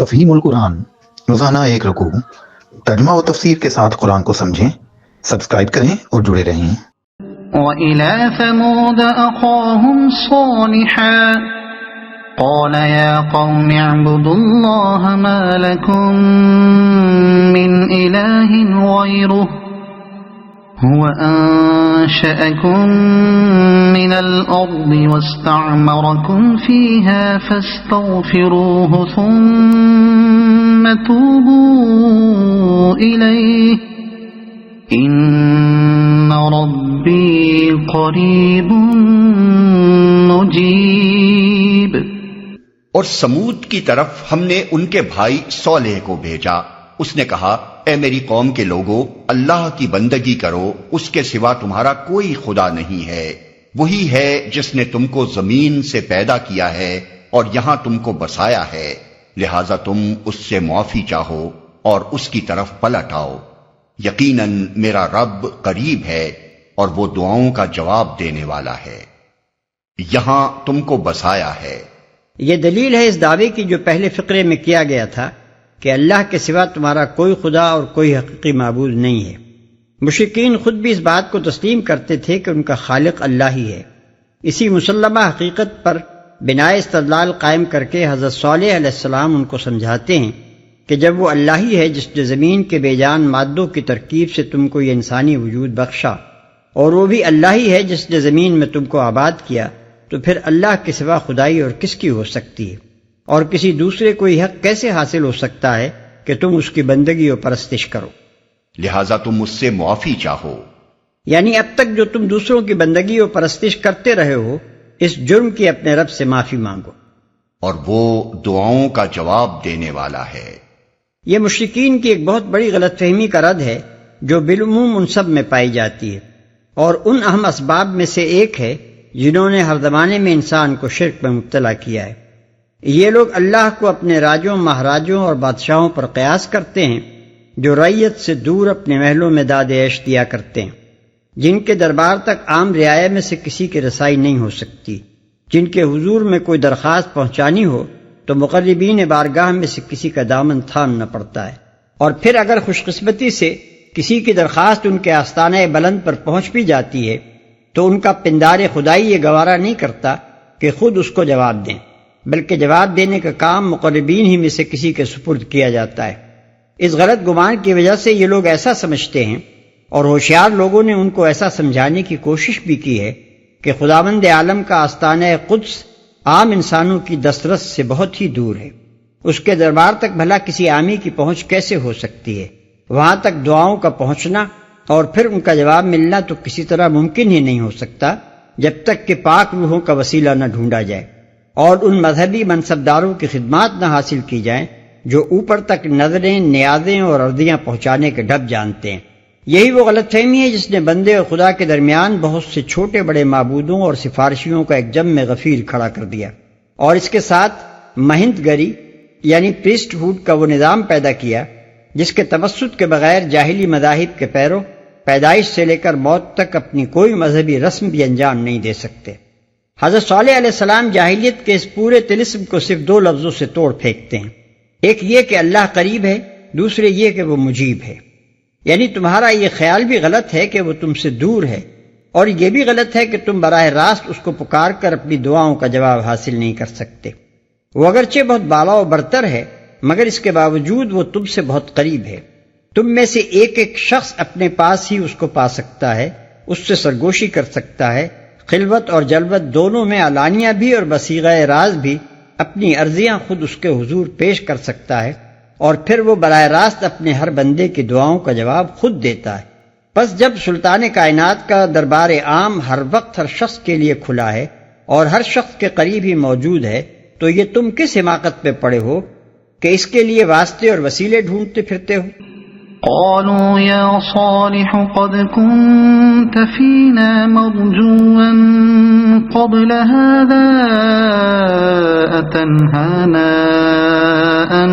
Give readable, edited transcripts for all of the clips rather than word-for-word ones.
تفہیم القرآن، روزانہ ایک رکوع، ترجمہ و تفسیر کے ساتھ قرآن کو سمجھیں۔ سبسکرائب کریں اور جڑے رہیں۔ وَإِلَى ثَمُودَ أَخَاهُمْ صَالِحًا قَالَ يَا قَوْمِ اعْبُدُوا اللَّهَ مَا لَكُمْ مِنْ إِلَٰهٍ غَيْرُهُ هُوَ أَنشَأَكُم مِّنَ الْأَرْضِ وَاسْتَعْمَرَكُمْ فِيهَا فَاسْتَغْفِرُوهُ ثُمَّ تُوبُوا إِلَيْهِ إِنَّ رَبِّي قَرِيبٌ مُجِيبٌ۔ اور سمود کی طرف ہم نے ان کے بھائی صالح کو بھیجا۔ اس نے کہا، اے میری قوم کے لوگو، اللہ کی بندگی کرو، اس کے سوا تمہارا کوئی خدا نہیں ہے۔ وہی ہے جس نے تم کو زمین سے پیدا کیا ہے اور یہاں تم کو بسایا ہے، لہذا تم اس سے معافی چاہو اور اس کی طرف پلٹ آؤ۔ یقیناً میرا رب قریب ہے اور وہ دعاؤں کا جواب دینے والا ہے۔ یہاں تم کو بسایا ہے۔ یہ دلیل ہے اس دعوے کی جو پہلے فقرے میں کیا گیا تھا کہ اللہ کے سوا تمہارا کوئی خدا اور کوئی حقیقی معبود نہیں ہے۔ مشرکین خود بھی اس بات کو تسلیم کرتے تھے کہ ان کا خالق اللہ ہی ہے۔ اسی مسلمہ حقیقت پر بنائے استدلال قائم کر کے حضرت صالح علیہ السلام ان کو سمجھاتے ہیں کہ جب وہ اللہ ہی ہے جس نے زمین کے بے جان مادوں کی ترکیب سے تم کو یہ انسانی وجود بخشا، اور وہ بھی اللہ ہی ہے جس نے زمین میں تم کو آباد کیا، تو پھر اللہ کے سوا خدائی اور کس کی ہو سکتی ہے، اور کسی دوسرے کو یہ حق کیسے حاصل ہو سکتا ہے کہ تم اس کی بندگی و پرستش کرو، لہذا تم اس سے معافی چاہو۔ یعنی اب تک جو تم دوسروں کی بندگی و پرستش کرتے رہے ہو، اس جرم کی اپنے رب سے معافی مانگو، اور وہ دعاؤں کا جواب دینے والا ہے۔ یہ مشرکین کی ایک بہت بڑی غلط فہمی کا رد ہے جو بالعموم ان سب میں پائی جاتی ہے، اور ان اہم اسباب میں سے ایک ہے جنہوں نے ہر زمانے میں انسان کو شرک میں مبتلا کیا ہے۔ یہ لوگ اللہ کو اپنے راجوں، مہاراجوں اور بادشاہوں پر قیاس کرتے ہیں جو رعیت سے دور اپنے محلوں میں داد عیش دیا کرتے ہیں، جن کے دربار تک عام رعایا میں سے کسی کی رسائی نہیں ہو سکتی، جن کے حضور میں کوئی درخواست پہنچانی ہو تو مقربین بارگاہ میں سے کسی کا دامن تھامنا پڑتا ہے، اور پھر اگر خوش قسمتی سے کسی کی درخواست ان کے آستانہ بلند پر پہنچ بھی جاتی ہے تو ان کا پندار خدائی یہ گوارا نہیں کرتا کہ خود اس کو جواب دیں، بلکہ جواب دینے کا کام مقربین ہی میں سے کسی کے سپرد کیا جاتا ہے۔ اس غلط گمان کی وجہ سے یہ لوگ ایسا سمجھتے ہیں، اور ہوشیار لوگوں نے ان کو ایسا سمجھانے کی کوشش بھی کی ہے کہ خداوند عالم کا آستانہ قدس عام انسانوں کی دسترس سے بہت ہی دور ہے، اس کے دربار تک بھلا کسی عامی کی پہنچ کیسے ہو سکتی ہے؟ وہاں تک دعاؤں کا پہنچنا اور پھر ان کا جواب ملنا تو کسی طرح ممکن ہی نہیں ہو سکتا جب تک کہ پاک روحوں کا وسیلہ نہ ڈھونڈا جائے اور ان مذہبی منصبداروں کی خدمات نہ حاصل کی جائیں جو اوپر تک نظریں، نیازیں اور عرضیاں پہنچانے کے ڈھب جانتے ہیں۔ یہی وہ غلط فہمی ہے جس نے بندے اور خدا کے درمیان بہت سے چھوٹے بڑے معبودوں اور سفارشیوں کا ایک جم غفیر کھڑا کر دیا، اور اس کے ساتھ مہنت گری یعنی پریسٹ ہوڈ کا وہ نظام پیدا کیا جس کے توسط کے بغیر جاہلی مذاہب کے پیرو پیدائش سے لے کر موت تک اپنی کوئی مذہبی رسم بھی انجام نہیں دے سکتے۔ حضرت صالح علیہ السلام جاہلیت کے اس پورے طلسم کو صرف دو لفظوں سے توڑ پھینکتے ہیں، ایک یہ کہ اللہ قریب ہے، دوسرے یہ کہ وہ مجیب ہے۔ یعنی تمہارا یہ خیال بھی غلط ہے کہ وہ تم سے دور ہے، اور یہ بھی غلط ہے کہ تم براہ راست اس کو پکار کر اپنی دعاؤں کا جواب حاصل نہیں کر سکتے۔ وہ اگرچہ بہت بالا و برتر ہے، مگر اس کے باوجود وہ تم سے بہت قریب ہے۔ تم میں سے ایک ایک شخص اپنے پاس ہی اس کو پا سکتا ہے، اس سے سرگوشی کر سکتا ہے، خلوت اور جلوت دونوں میں علانیہ بھی اور بصیغہ راز بھی اپنی عرضیاں خود اس کے حضور پیش کر سکتا ہے، اور پھر وہ براہ راست اپنے ہر بندے کی دعاؤں کا جواب خود دیتا ہے۔ بس جب سلطان کائنات کا دربار عام ہر وقت ہر شخص کے لیے کھلا ہے اور ہر شخص کے قریب ہی موجود ہے، تو یہ تم کس حماقت پہ پڑے ہو کہ اس کے لیے واسطے اور وسیلے ڈھونڈتے پھرتے ہو؟ قالوا يا صالح قد كنت فينا مرجوا قبل هذا أتنهانا أن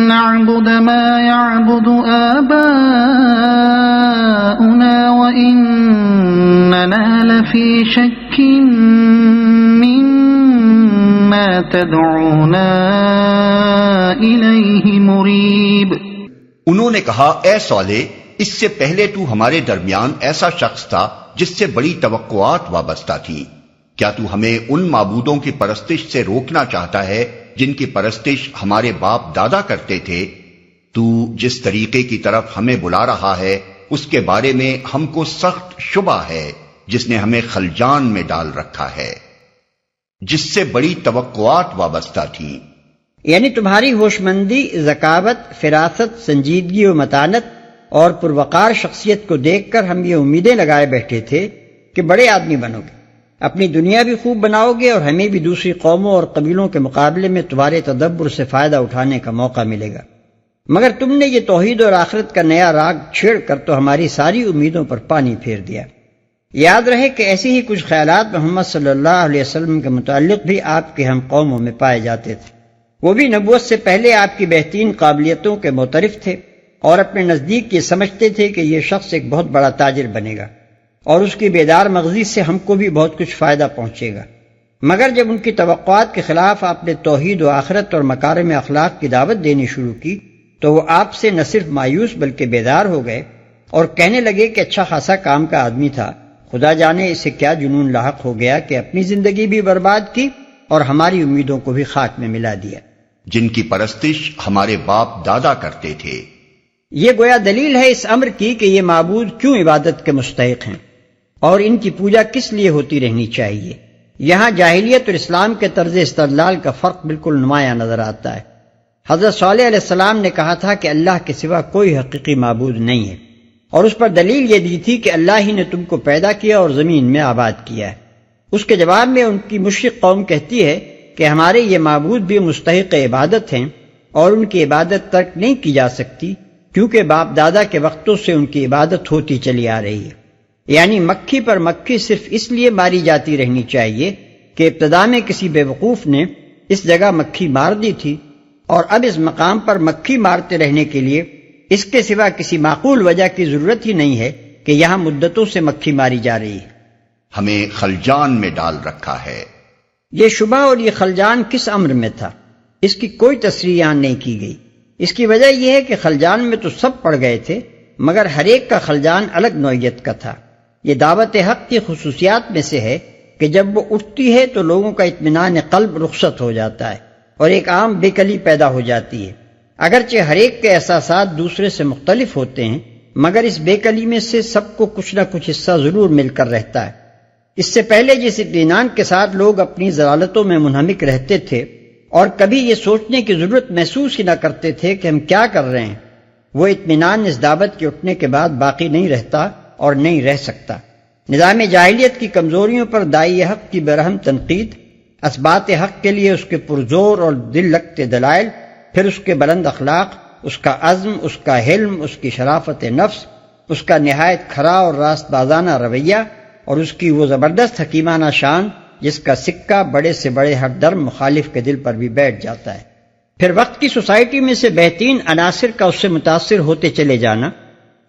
نعبد ما يعبد آباؤنا وإننا لفي شك ما تدعونا إليه مريب. انہوں نے کہا اے صالح، اس سے پہلے تو ہمارے درمیان ایسا شخص تھا جس سے بڑی توقعات وابستہ تھیں. کیا تو ہمیں ان معبودوں کی پرستش سے روکنا چاہتا ہے جن کی پرستش ہمارے باپ دادا کرتے تھے؟ تو جس طریقے کی طرف ہمیں بلا رہا ہے اس کے بارے میں ہم کو سخت شبہ ہے، جس نے ہمیں خلجان میں ڈال رکھا ہے، جس سے بڑی توقعات وابستہ تھیں. یعنی تمہاری ہوش مندی، ذکاوت، فراست، سنجیدگی و متانت اور پروقار شخصیت کو دیکھ کر ہم یہ امیدیں لگائے بیٹھے تھے کہ بڑے آدمی بنو گے، اپنی دنیا بھی خوب بناؤ گے اور ہمیں بھی دوسری قوموں اور قبیلوں کے مقابلے میں تمہارے تدبر سے فائدہ اٹھانے کا موقع ملے گا. مگر تم نے یہ توحید اور آخرت کا نیا راگ چھیڑ کر تو ہماری ساری امیدوں پر پانی پھیر دیا. یاد رہے کہ ایسی ہی کچھ خیالات محمد صلی اللہ علیہ وسلم کے متعلق بھی آپ کے ہم قوموں میں پائے جاتے تھے. وہ بھی نبوت سے پہلے آپ کی بہترین قابلیتوں کے معترف تھے اور اپنے نزدیک یہ سمجھتے تھے کہ یہ شخص ایک بہت بڑا تاجر بنے گا اور اس کی بیدار مغزی سے ہم کو بھی بہت کچھ فائدہ پہنچے گا. مگر جب ان کی توقعات کے خلاف آپ نے توحید و آخرت اور مکارم اخلاق کی دعوت دینی شروع کی تو وہ آپ سے نہ صرف مایوس بلکہ بیدار ہو گئے اور کہنے لگے کہ اچھا خاصا کام کا آدمی تھا، خدا جانے اسے کیا جنون لاحق ہو گیا کہ اپنی زندگی بھی برباد کی اور ہماری امیدوں کو بھی خاک میں ملا دیا. جن کی پرستش ہمارے باپ دادا کرتے تھے. یہ گویا دلیل ہے اس امر کی کہ یہ معبود کیوں عبادت کے مستحق ہیں اور ان کی پوجا کس لیے ہوتی رہنی چاہیے. یہاں جاہلیت اور اسلام کے طرز استدلال کا فرق بالکل نمایاں نظر آتا ہے. حضرت صالح علیہ السلام نے کہا تھا کہ اللہ کے سوا کوئی حقیقی معبود نہیں ہے اور اس پر دلیل یہ دی تھی کہ اللہ ہی نے تم کو پیدا کیا اور زمین میں آباد کیا ہے. اس کے جواب میں ان کی مشرک قوم کہتی ہے کہ ہمارے یہ معبود بھی مستحق عبادت ہیں اور ان کی عبادت ترک نہیں کی جا سکتی کیونکہ باپ دادا کے وقتوں سے ان کی عبادت ہوتی چلی آ رہی ہے. یعنی مکھی پر مکھی صرف اس لیے ماری جاتی رہنی چاہیے کہ ابتدا میں کسی بیوقوف نے اس جگہ مکھی مار دی تھی اور اب اس مقام پر مکھی مارتے رہنے کے لیے اس کے سوا کسی معقول وجہ کی ضرورت ہی نہیں ہے کہ یہاں مدتوں سے مکھی ماری جا رہی ہے. ہمیں خلجان میں ڈال رکھا ہے. یہ شبہ اور یہ خلجان کس امر میں تھا، اس کی کوئی تصریح یہاں نہیں کی گئی. اس کی وجہ یہ ہے کہ خلجان میں تو سب پڑ گئے تھے مگر ہر ایک کا خلجان الگ نوعیت کا تھا. یہ دعوت حق کی خصوصیات میں سے ہے کہ جب وہ اٹھتی ہے تو لوگوں کا اطمینان قلب رخصت ہو جاتا ہے اور ایک عام بے کلی پیدا ہو جاتی ہے. اگرچہ ہر ایک کے احساسات دوسرے سے مختلف ہوتے ہیں مگر اس بے کلی میں سے سب کو کچھ نہ کچھ حصہ ضرور مل کر رہتا ہے. اس سے پہلے جس اطمینان کے ساتھ لوگ اپنی ضلالتوں میں منہمک رہتے تھے اور کبھی یہ سوچنے کی ضرورت محسوس ہی نہ کرتے تھے کہ ہم کیا کر رہے ہیں، وہ اطمینان اس دعوت کے اٹھنے کے بعد باقی نہیں رہتا اور نہیں رہ سکتا. نظام جاہلیت کی کمزوریوں پر داعی حق کی برہم تنقید، اثبات حق کے لیے اس کے پرزور اور دل لگتے دلائل، پھر اس کے بلند اخلاق، اس کا عزم، اس کا حلم، اس کی شرافت نفس، اس کا نہایت کھرا اور راست بازانہ رویہ اور اس کی وہ زبردست حکیمانہ شان جس کا سکہ بڑے سے بڑے ہر درم مخالف کے دل پر بھی بیٹھ جاتا ہے. پھر وقت کی سوسائٹی میں سے بہترین عناصر کا اس سے متاثر ہوتے چلے جانا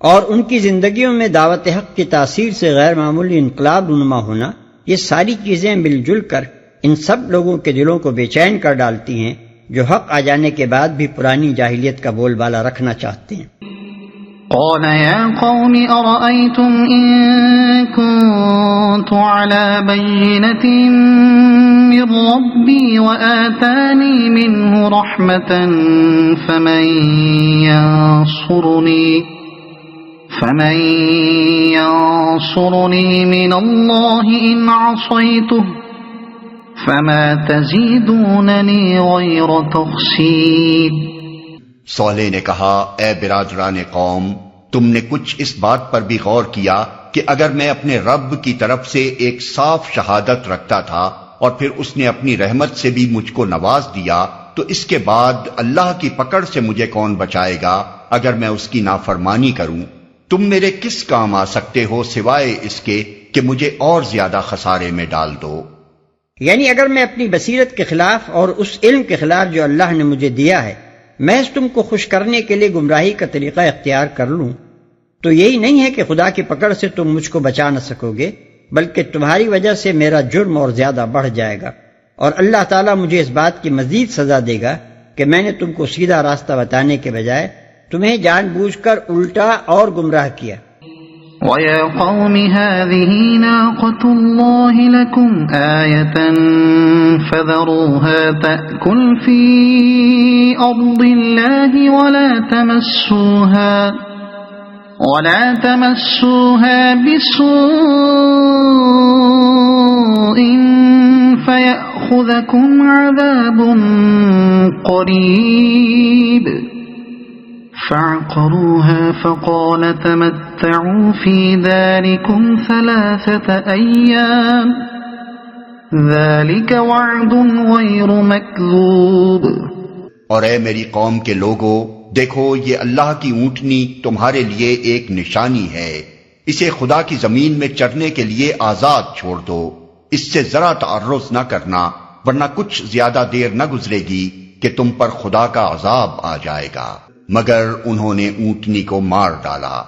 اور ان کی زندگیوں میں دعوت حق کی تاثیر سے غیر معمولی انقلاب رونما ہونا، یہ ساری چیزیں مل جل کر ان سب لوگوں کے دلوں کو بے چین کر ڈالتی ہیں جو حق آ جانے کے بعد بھی پرانی جاہلیت کا بول بالا رکھنا چاہتے ہیں. قال يا قوم أرأيتم إن كنت على بينة من ربي وآتاني منه رحمة فمن ينصرني من الله إن عصيته فما تزيدونني غير تخسير. صالح نے کہا اے برادران قوم، تم نے کچھ اس بات پر بھی غور کیا کہ اگر میں اپنے رب کی طرف سے ایک صاف شہادت رکھتا تھا اور پھر اس نے اپنی رحمت سے بھی مجھ کو نواز دیا تو اس کے بعد اللہ کی پکڑ سے مجھے کون بچائے گا اگر میں اس کی نافرمانی کروں؟ تم میرے کس کام آ سکتے ہو سوائے اس کے کہ مجھے اور زیادہ خسارے میں ڈال دو. یعنی اگر میں اپنی بصیرت کے خلاف اور اس علم کے خلاف جو اللہ نے مجھے دیا ہے محض تم کو خوش کرنے کے لیے گمراہی کا طریقہ اختیار کر لوں تو یہی نہیں ہے کہ خدا کی پکڑ سے تم مجھ کو بچا نہ سکو گے، بلکہ تمہاری وجہ سے میرا جرم اور زیادہ بڑھ جائے گا اور اللہ تعالیٰ مجھے اس بات کی مزید سزا دے گا کہ میں نے تم کو سیدھا راستہ بتانے کے بجائے تمہیں جان بوجھ کر الٹا اور گمراہ کیا۔ وَيَا قَوْمِ هَٰذِهِ نَاقَةُ اللَّهِ لَكُمْ آيَةً فَذَرُوهَا تَأْكُلْ فِي أَرْضِ اللَّهِ وَلَا تَمَسُّوهَا بِسُوءٍ فَيَأْخُذَكُمْ عَذَابٌ قَرِيبٌ فَعَقَرُوهَا فَقَالَ تَمَتَّعُوا فِي دَارِكُمْ 3 أَيَّامٍ ذَلِكَ وَعْدٌ غَيْرُ مَكْذُوبٍ۔ اور اے میری قوم کے لوگو، دیکھو یہ اللہ کی اونٹنی تمہارے لیے ایک نشانی ہے، اسے خدا کی زمین میں چرنے کے لیے آزاد چھوڑ دو، اس سے ذرا تعرض نہ کرنا ورنہ کچھ زیادہ دیر نہ گزرے گی کہ تم پر خدا کا عذاب آ جائے گا۔ مگر انہوں نے اونٹنی کو مار ڈالا۔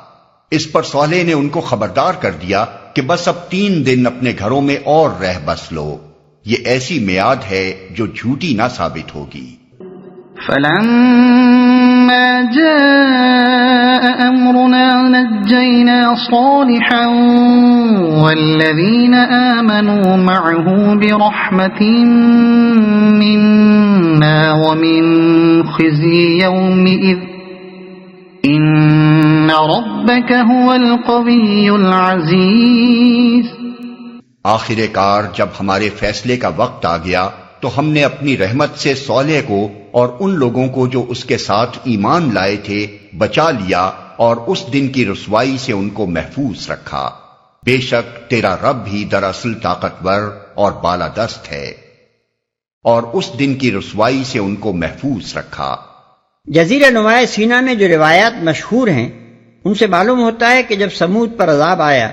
اس پر صالح نے ان کو خبردار کر دیا کہ بس اب 3 دن اپنے گھروں میں اور رہ بس لو، یہ ایسی میعاد ہے جو جھوٹی نہ ثابت ہوگی۔ فَلَمَّا جَاءَ أَمْرُنَا نَجَّيْنَا صَالِحًا وَالَّذِينَ آمَنُوا مَعَهُ بِرَحْمَةٍ مِّنَّا وَمِن خِزْيِ يَوْمِئِذٍ إِنَّ رَبَّكَ هُوَ الْقَوِيُّ الْعَزِيزُ۔ آخر کار جب ہمارے فیصلے کا وقت آ گیا تو ہم نے اپنی رحمت سے صالح کو اور ان لوگوں کو جو اس کے ساتھ ایمان لائے تھے بچا لیا، اور اس دن کی رسوائی سے ان کو محفوظ رکھا۔ بے شک تیرا رب ہی دراصل طاقتور اور بالادست ہے، اور اس دن کی رسوائی سے ان کو محفوظ رکھا۔ جزیرہ نمائے سینا میں جو روایات مشہور ہیں ان سے معلوم ہوتا ہے کہ جب سمود پر عذاب آیا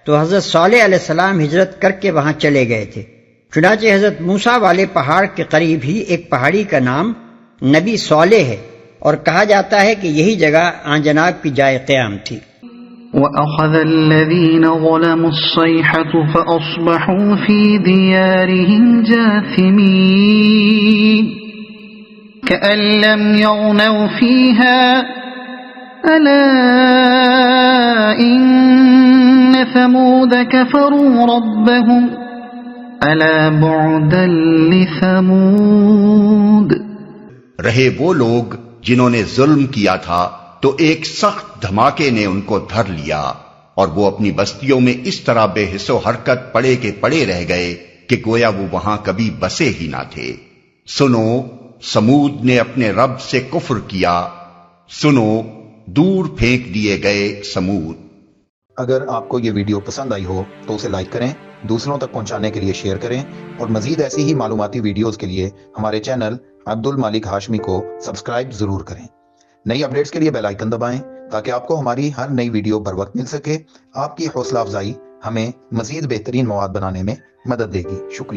تو حضرت صالح علیہ السلام ہجرت کر کے وہاں چلے گئے تھے۔ چنانچہ حضرت موسیٰ والے پہاڑ کے قریب ہی ایک پہاڑی کا نام نبی صالح ہے، اور کہا جاتا ہے کہ یہی جگہ آن جناب کی جائے قیام تھی۔ وَأَخَذَ الَّذِينَ ظَلَمُوا الصَّيْحَةُ فَأَصْبَحُوا فِي دِيَارِهِمْ جَاثِمِينَ كَأَن لَّمْ يَغْنَوْا فِيهَا أَلَا إِنَّ ثَمُودَ كَفَرُوا رَبَّهُمْ أَلَا بُعْدًا لِثَمُودَ۔ رہے وہ لوگ جنہوں نے ظلم کیا تھا تو ایک سخت دھماکے نے ان کو دھر لیا، اور وہ اپنی بستیوں میں اس طرح بے حس و حرکت پڑے کے پڑے رہ گئے کہ گویا وہ وہاں کبھی بسے ہی نہ تھے۔ سنو، سمود نے اپنے رب سے کفر کیا، سنو، دور پھینک دیے گئے سمود۔ اگر آپ کو یہ ویڈیو پسند آئی ہو تو اسے لائک کریں، دوسروں تک پہنچانے کے لیے شیئر کریں، اور مزید ایسی ہی معلوماتی ویڈیوز کے لیے ہمارے چینل عبد المالک ہاشمی کو سبسکرائب ضرور کریں۔ نئی اپڈیٹس کے لیے بیل آئیکن دبائیں تاکہ آپ کو ہماری ہر نئی ویڈیو بر وقت مل سکے۔ آپ کی حوصلہ افزائی ہمیں مزید بہترین مواد بنانے میں مدد دے گی۔ شکریہ۔